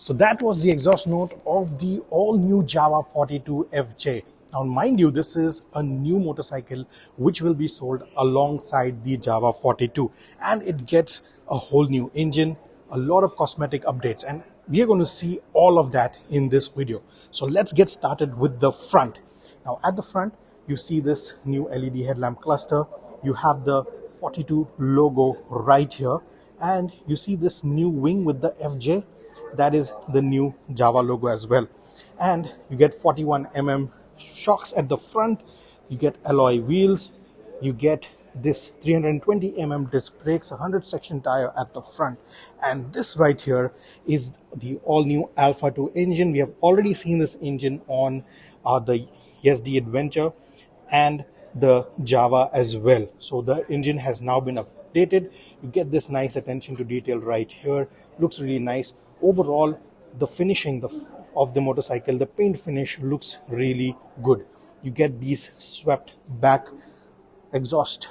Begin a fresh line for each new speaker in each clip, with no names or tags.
So that was the exhaust note of the all-new Jawa 42 FJ. Now, mind you, this is a new motorcycle which will be sold alongside the Jawa 42, and it gets a whole new engine, a lot of cosmetic updates, and we are going to see all of that in this video. So let's get started with the front. Now, at the front, you see this new LED headlamp cluster. You have the 42 logo right here, and you see this new wing with the FJ. That is the new Jawa logo as well. And you get 41 shocks at the front. You get alloy wheels. You get this 320 disc brakes, 100 section tire at the front. And this right here is the all new Alpha 2 engine. We have already seen this engine on the SD Adventure and the Java as well. So the engine has now been updated. You get this nice attention to detail right here. Looks really nice. Overall, the finishing of the motorcycle, the paint finish looks really good. You get these swept back exhaust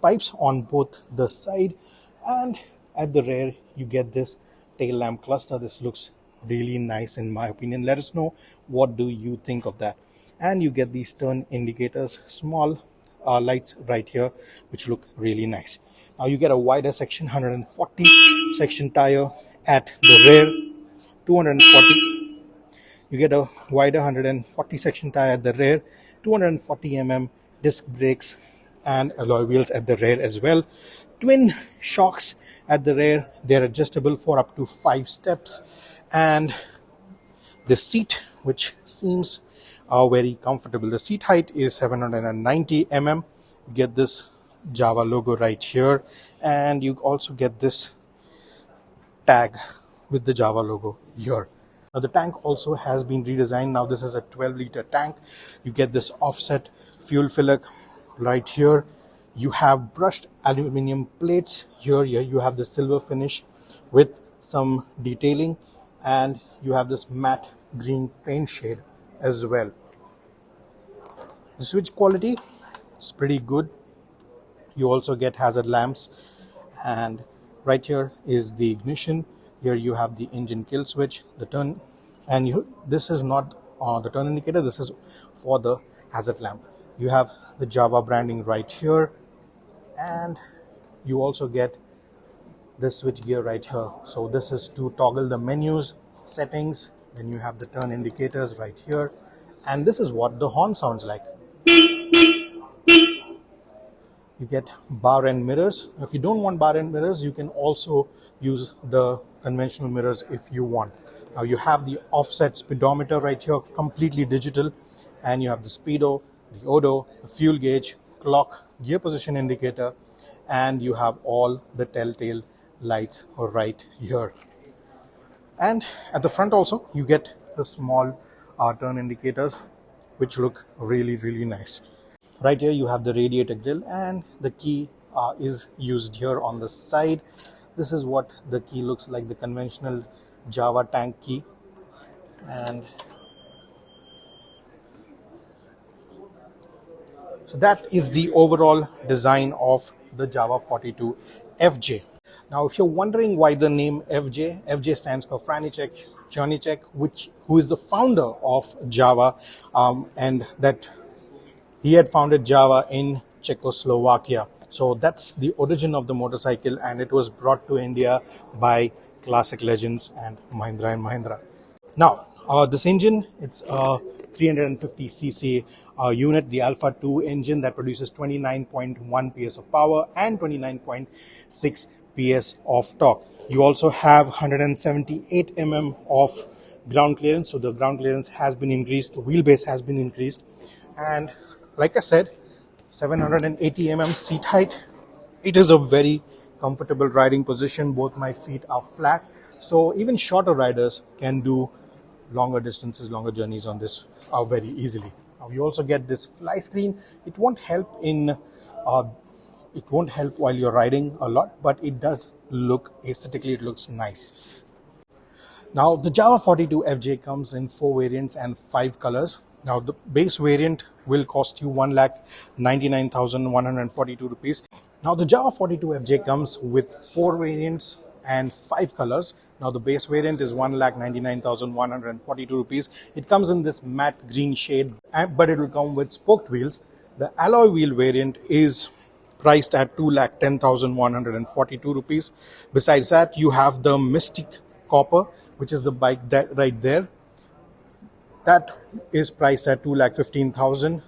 pipes on both the side, and at the rear you get this tail lamp cluster. This looks really nice in my opinion. Let us know what do you think of that. And you get these turn indicators, small lights right here, which look really nice. Now you get a wider section, 140 section tire at the rear, 240. You get a wider 140 section tire at the rear, 240 disc brakes and alloy wheels at the rear as well. Twin shocks at the rear. They're adjustable for up to 5 steps. And the seat, which seems very comfortable. The seat height is 790 You get this Java logo right here, and you also get this tag with the Java logo here. Now the tank also has been redesigned. Now this is a 12-liter tank. You get this offset fuel filler right here. You have brushed aluminum plates here. You have the silver finish with some detailing, and you have this matte green paint shade as well. The switch quality is pretty good. You also get hazard lamps, and right here is the ignition. Here you have the engine kill switch, the turn, and this is not the turn indicator. This is for the hazard lamp. You have the Java branding right here, and you also get this switch gear right here. So this is to toggle the menus, settings. Then you have the turn indicators right here, and this is what the horn sounds like. You get bar end mirrors. If you don't want bar end mirrors, you can also use the conventional mirrors if you want. Now you have the offset speedometer right here, completely digital, and you have the speedo, the odo, the fuel gauge, clock, gear position indicator, and you have all the telltale lights right here. And at the front also you get the small turn indicators, which look really, really nice. Right here you have the radiator grill, and the key is used here on the side. This is what the key looks like, the conventional Java tank key. And so that is the overall design of the Java 42 FJ. Now, if you're wondering why the name FJ, FJ stands for František Černíček, who is the founder of Java, and that he had founded Java in Czechoslovakia. So that's the origin of the motorcycle, and it was brought to India by classic legends and Mahindra & Mahindra. Now, this engine, it's a 350cc unit, the Alpha 2 engine that produces 29.1 PS of power and 29.6 PS of torque. You also have 178 of ground clearance, so the ground clearance has been increased, the wheelbase has been increased, and like I said, 780 seat height. It is a very comfortable riding position. Both my feet are flat, so even shorter riders can do longer distances, longer journeys on this very easily. Now you also get this fly screen. It won't help while you're riding a lot, but it does look aesthetically, it looks nice. Now the Java 42 FJ comes in 4 variants and 5 colors. Now the base variant will cost you 1,99,142 rupees. Now the Java 42 FJ comes with 4 variants and 5 colors. Now the base variant is 1,99,142 rupees. It comes in this matte green shade, but it will come with spoked wheels. The alloy wheel variant is priced at 2,10,142 rupees. Besides that, you have the Mystic Copper, which is the bike that right there. That is priced at 2,15,000.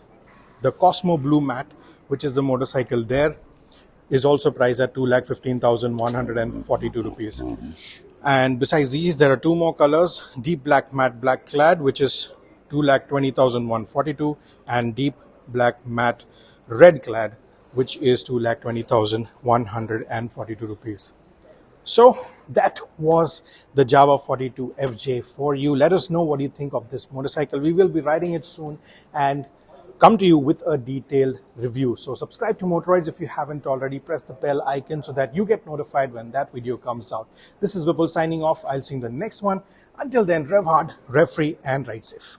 The Cosmo Blue Matte, which is the motorcycle there, is also priced at 2,15,142 rupees. And besides these, there are two more colors: deep black matte black clad, which is 2,20,142, and deep black matte red clad, which is 2,20,142 rupees. So that was the Jawa 42 FJ for you. Let us know what you think of this motorcycle. We will be riding it soon and come to you with a detailed review. So subscribe to Motoroids if you haven't already. Press the bell icon so that you get notified when that video comes out. This is Vipul signing off. I'll see you in the next one. Until then, rev hard, rev free, and ride safe.